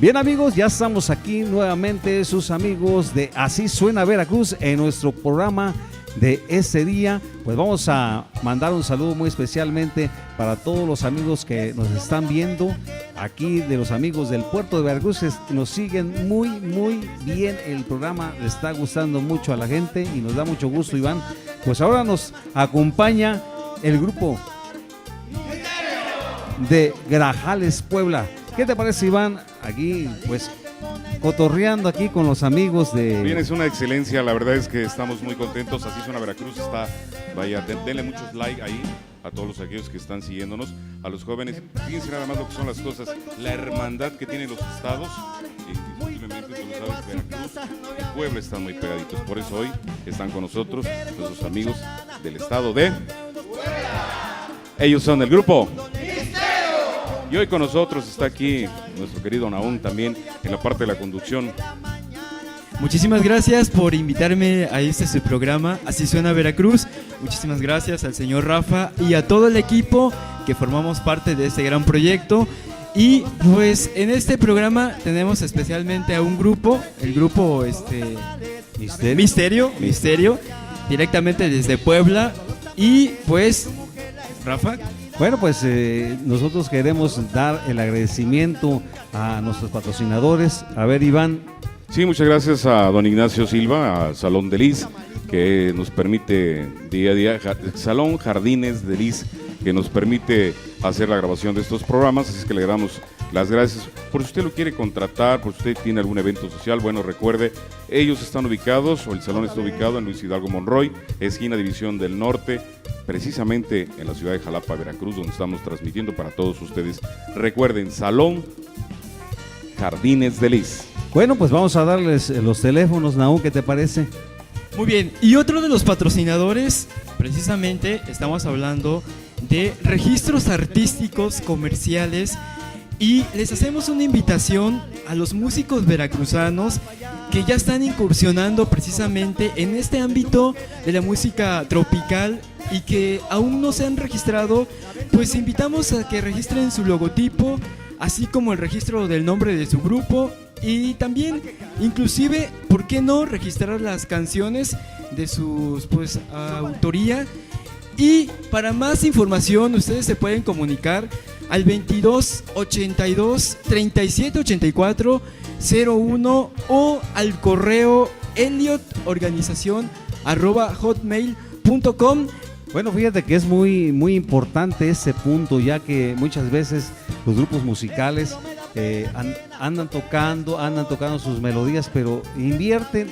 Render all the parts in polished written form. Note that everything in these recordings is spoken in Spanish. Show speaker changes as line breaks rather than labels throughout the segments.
Bien amigos, ya estamos aquí nuevamente, sus amigos de Así Suena Veracruz, en nuestro programa de este día. Pues vamos a mandar un saludo muy especialmente para todos los amigos que nos están viendo aquí, de los amigos del puerto de Veracruz, que nos siguen muy bien. El programa le está gustando mucho a la gente y nos da mucho gusto, Iván. Pues ahora nos acompaña el grupo de Grajales, Puebla. ¿Qué te parece, Iván? Aquí, pues, cotorreando aquí con los amigos de...
Bien, es una excelencia, la verdad es que estamos muy contentos. Así Suena Veracruz está, vaya, denle muchos like ahí a todos los aquellos que están siguiéndonos, a los jóvenes. Fíjense nada más lo que son las cosas, la hermandad que tienen los estados. Indiscutiblemente, tú lo sabes, Veracruz y Puebla están muy pegaditos. Por eso hoy están con nosotros nuestros amigos del estado de Puebla. Ellos son el grupo y hoy con nosotros está aquí nuestro querido Naún también en la parte de la conducción.
Muchísimas gracias por invitarme a su programa, Así Suena Veracruz. Muchísimas gracias al señor Rafa y a todo el equipo que formamos parte de este gran proyecto. Y pues en este programa tenemos especialmente a un grupo, el grupo Misterio, directamente desde Puebla. Y pues, Rafa.
Bueno, pues nosotros queremos dar el agradecimiento a nuestros patrocinadores. A ver, Iván.
Sí, muchas gracias a don Ignacio Silva, a Salón de Lis, que nos permite día a día, Salón Jardines de Lis, que nos permite hacer la grabación de estos programas, así es que le damos las gracias. Por si usted lo quiere contratar, por si usted tiene algún evento social, bueno, recuerde, ellos están ubicados, o el salón está ubicado en Luis Hidalgo Monroy, esquina División del Norte, precisamente en la ciudad de Jalapa, Veracruz, donde estamos transmitiendo para todos ustedes. Recuerden, Salón Jardines de Lis.
Bueno, pues vamos a darles los teléfonos, Naú, ¿qué te parece?
Muy bien, y otro de los patrocinadores, precisamente estamos hablando de registros artísticos comerciales, y les hacemos una invitación a los músicos veracruzanos que ya están incursionando precisamente en este ámbito de la música tropical y que aún no se han registrado. Pues invitamos a que registren su logotipo, así como el registro del nombre de su grupo, y también, inclusive, ¿por qué no registrar las canciones de sus autoría? Y para más información ustedes se pueden comunicar al 22 82 37 84 01 o al correo eliotorganizacion@hotmail.com.
Bueno, fíjate que es muy importante ese punto, ya que muchas veces los grupos musicales andan tocando sus melodías, pero invierten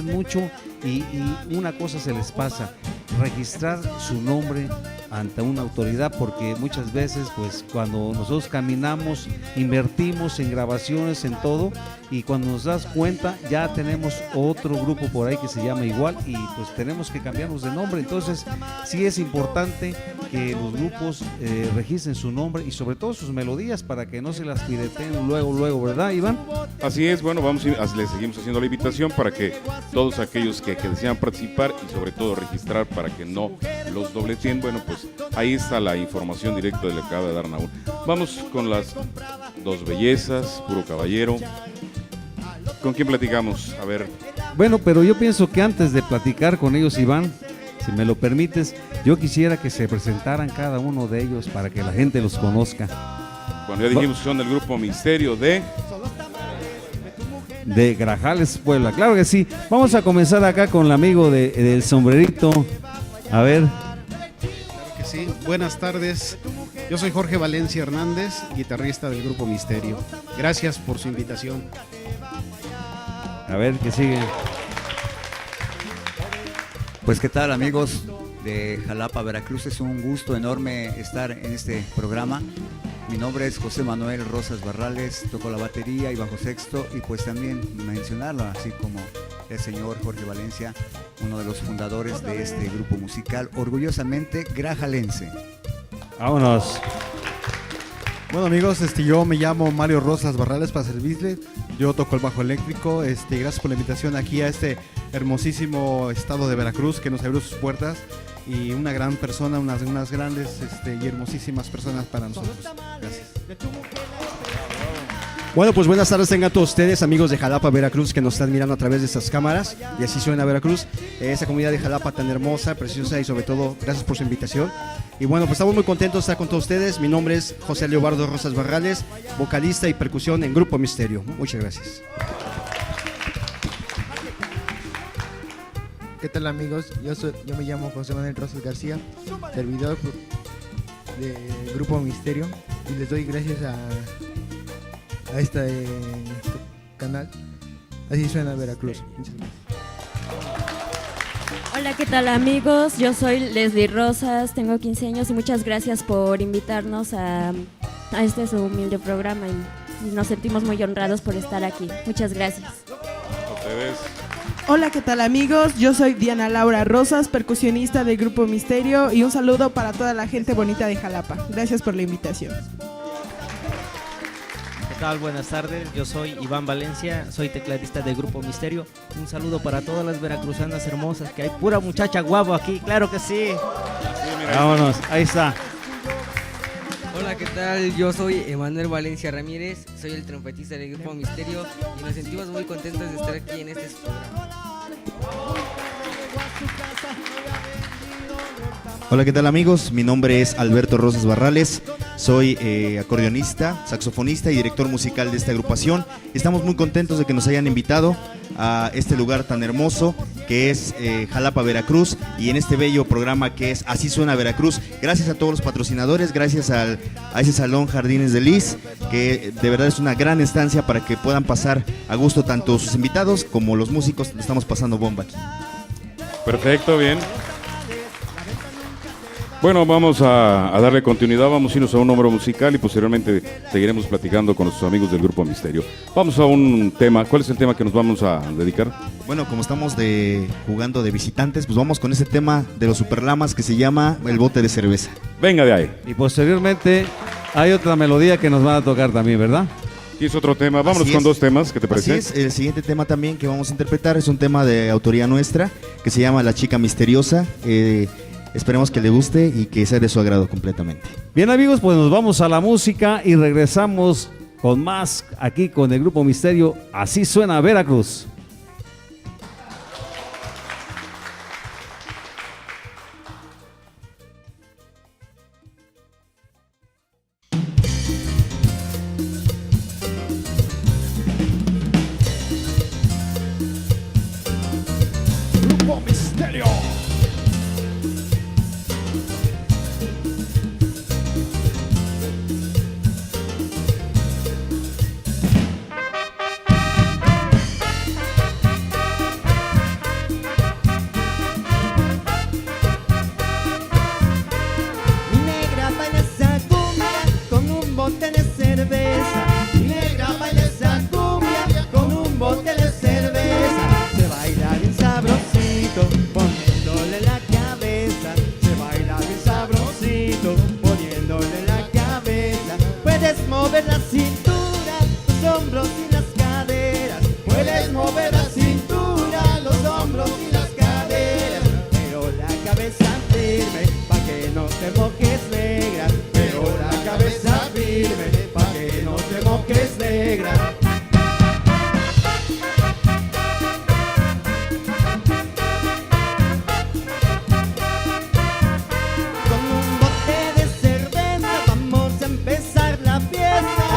mucho y una cosa se les pasa: registrar su nombre ante una autoridad, porque muchas veces pues cuando nosotros caminamos, invertimos en grabaciones, en todo, y cuando nos das cuenta ya tenemos otro grupo por ahí que se llama igual y pues tenemos que cambiarnos de nombre. Entonces sí es importante que los grupos registren su nombre y sobre todo sus melodías para que no se las pirateen luego, ¿verdad, Iván?
Así es, bueno, les seguimos haciendo la invitación para que todos aquellos que desean participar y sobre todo registrar para que no los dobleteen, bueno, pues ahí está la información directa de lo que acaba de dar Naúl. Vamos con las dos bellezas, puro caballero. ¿Con quién platicamos? A ver.
Bueno, pero yo pienso que antes de platicar con ellos, Iván, si me lo permites, yo quisiera que se presentaran cada uno de ellos para que la gente los conozca.
Bueno, ya dijimos que son del grupo Misterio de
Grajales, Puebla. Claro que sí. Vamos a comenzar acá con el amigo del sombrerito. A ver.
Claro que sí. Buenas tardes. Yo soy Jorge Valencia Hernández, guitarrista del grupo Misterio. Gracias por su invitación.
A ver, ¿qué sigue?
Pues qué tal, amigos de Jalapa, Veracruz, es un gusto enorme estar en este programa. Mi nombre es José Manuel Rosas Barrales, toco la batería y bajo sexto, y pues también mencionarlo, así como el señor Jorge Valencia, uno de los fundadores de este grupo musical, orgullosamente grajalense.
Vámonos.
Bueno, amigos, yo me llamo Mario Rosas Barrales para servirles. Yo toco el bajo eléctrico. Gracias por la invitación aquí a este hermosísimo estado de Veracruz que nos abrió sus puertas, y una gran persona, unas grandes y hermosísimas personas para nosotros. Gracias.
Bueno, pues buenas tardes tengan todos ustedes, amigos de Jalapa, Veracruz, que nos están mirando a través de estas cámaras. Y así suena Veracruz, esa comunidad de Jalapa tan hermosa, preciosa y sobre todo, gracias por su invitación. Y bueno, pues estamos muy contentos de estar con todos ustedes. Mi nombre es José Leobardo Rosas Barrales, vocalista y percusión en Grupo Misterio. Muchas gracias.
¿Qué tal, amigos? Yo me llamo José Manuel Rosas García, servidor de Grupo Misterio, y les doy gracias a este canal. Así suena Veracruz. Muchas gracias.
Hola, ¿qué tal, amigos? Yo soy Leslie Rosas, tengo 15 años y muchas gracias por invitarnos a este su humilde programa y nos sentimos muy honrados por estar aquí. Muchas gracias.
A ustedes.
Hola, ¿qué tal, amigos? Yo soy Diana Laura Rosas, percusionista del Grupo Misterio, y un saludo para toda la gente bonita de Jalapa. Gracias por la invitación.
¿Qué tal? Buenas tardes, yo soy Iván Valencia, soy tecladista del Grupo Misterio. Un saludo para todas las veracruzanas hermosas, que hay pura muchacha guapo aquí, claro que sí.
Vámonos, ahí está.
Hola, ¿qué tal? Yo soy Emanuel Valencia Ramírez, soy el trompetista del Grupo Misterio y nos sentimos muy contentos de estar aquí en este programa.
Hola, ¿qué tal, amigos? Mi nombre es Alberto Rosas Barrales, soy acordeonista, saxofonista y director musical de esta agrupación. Estamos muy contentos de que nos hayan invitado a este lugar tan hermoso que es Jalapa, Veracruz, y en este bello programa que es Así Suena Veracruz. Gracias a todos los patrocinadores, gracias a ese Salón Jardines de Liz, que de verdad es una gran estancia para que puedan pasar a gusto tanto sus invitados como los músicos. Estamos pasando bomba aquí.
Perfecto, bien. Bueno, vamos a darle continuidad, vamos a irnos a un número musical y posteriormente seguiremos platicando con nuestros amigos del Grupo Misterio. Vamos a un tema. ¿Cuál es el tema que nos vamos a dedicar?
Bueno, como estamos jugando de visitantes, pues vamos con ese tema de los Superlamas que se llama El Bote de Cerveza.
Venga de ahí.
Y posteriormente hay otra melodía que nos van a tocar también, ¿verdad?
Y es otro tema. Vámonos con dos temas, ¿qué te parece?
Así es, el siguiente tema también que vamos a interpretar es un tema de autoría nuestra que se llama La Chica Misteriosa. Esperemos que le guste y que sea de su agrado completamente.
Bien, amigos, pues nos vamos a la música y regresamos con más aquí con el Grupo Misterio. Así Suena Veracruz.
Grupo Misterio.
Mover la cintura, los hombros y las caderas. Puedes mover la cintura, los hombros y las caderas. Pero la cabeza firme, pa' que no te mojes, negra. Pero la cabeza firme, pa' que no te mojes, negra. Con un bote de cerveza vamos a empezar la fiesta.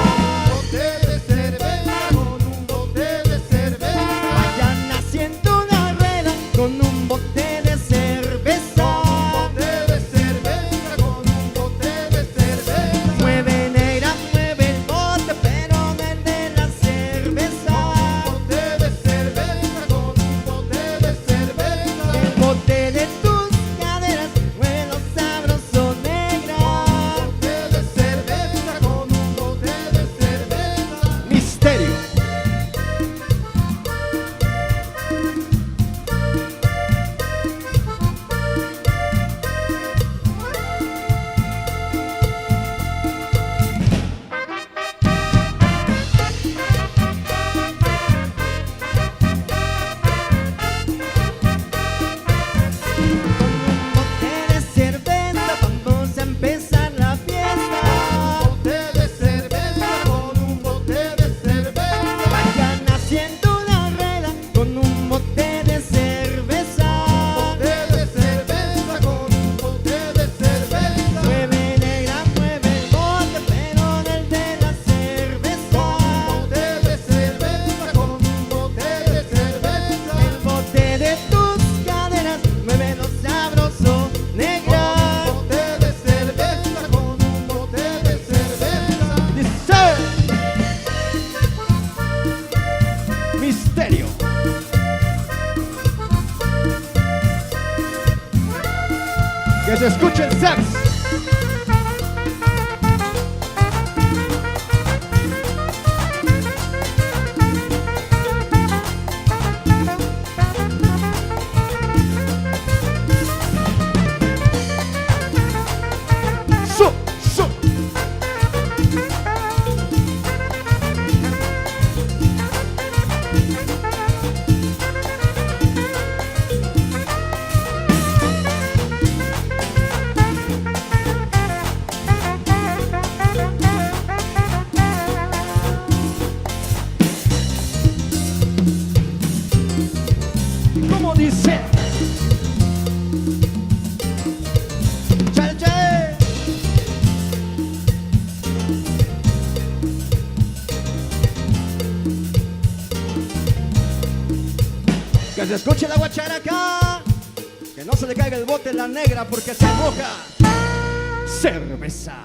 Que se escuche la guacharaca, que no se le caiga el bote la negra porque se moja. Cerveza.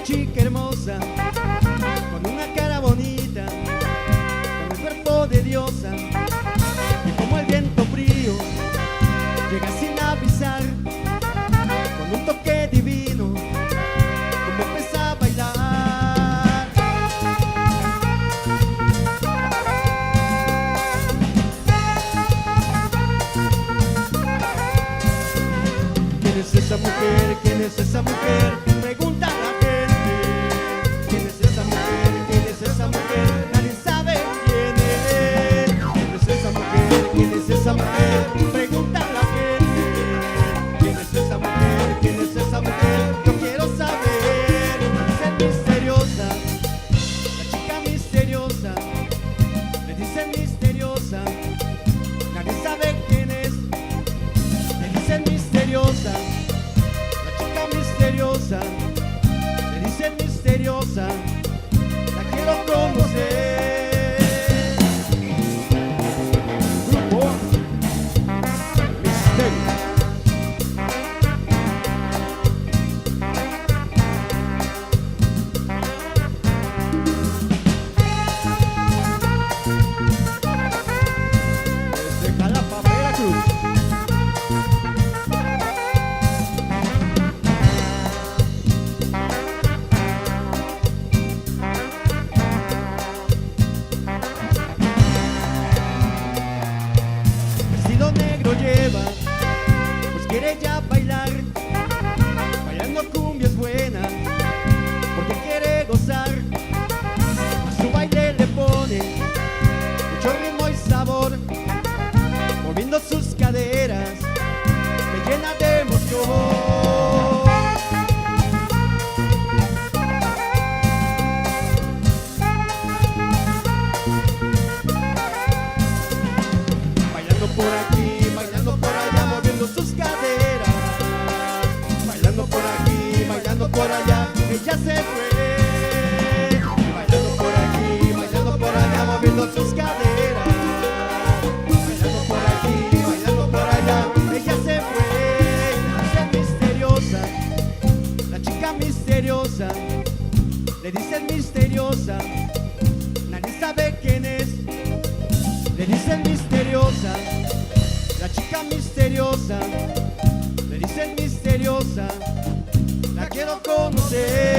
Chica hermosa, con una cara bonita, con el cuerpo de diosa, y como el viento frío, llega sin avisar, con un toque divino, como empieza a bailar. ¿Quién es esa mujer? ¿Quién es esa mujer? Pregunta la gente. ¿Quién es esa mujer? ¿Quién es esa mujer? Nadie sabe quién es. ¿Quién es esa mujer? ¿Quién es esa mujer? Pregunta la gente. ¿Quién es esa mujer? ¿Quién es esa mujer? Yo quiero saber. Le dicen misteriosa, la chica misteriosa. Le dicen misteriosa, nadie sabe quién es. Le dicen misteriosa, la chica misteriosa. Le dicen misteriosa, la quiero conocer. Grupo Misterio. Desde Jalapa, Veracruz. Vestido negro lleva, pues quiere ya bailar. Bailando cumbia es buena, porque quiere gozar. A su baile le pone mucho ritmo y sabor, moviendo sus caderas, me llena de emoción. Bailando por aquí, bailando por allá, moviendo sus caderas. Bailando por aquí, bailando por allá, ella se fue. Bailando por aquí, bailando por allá, moviendo sus caderas. Bailando por aquí, bailando por allá, ella se fue. Es misteriosa, la chica misteriosa. Le dicen misteriosa, nadie sabe quién es. Le dicen misteriosa, la chica misteriosa. Le dicen misteriosa, la quiero conocer.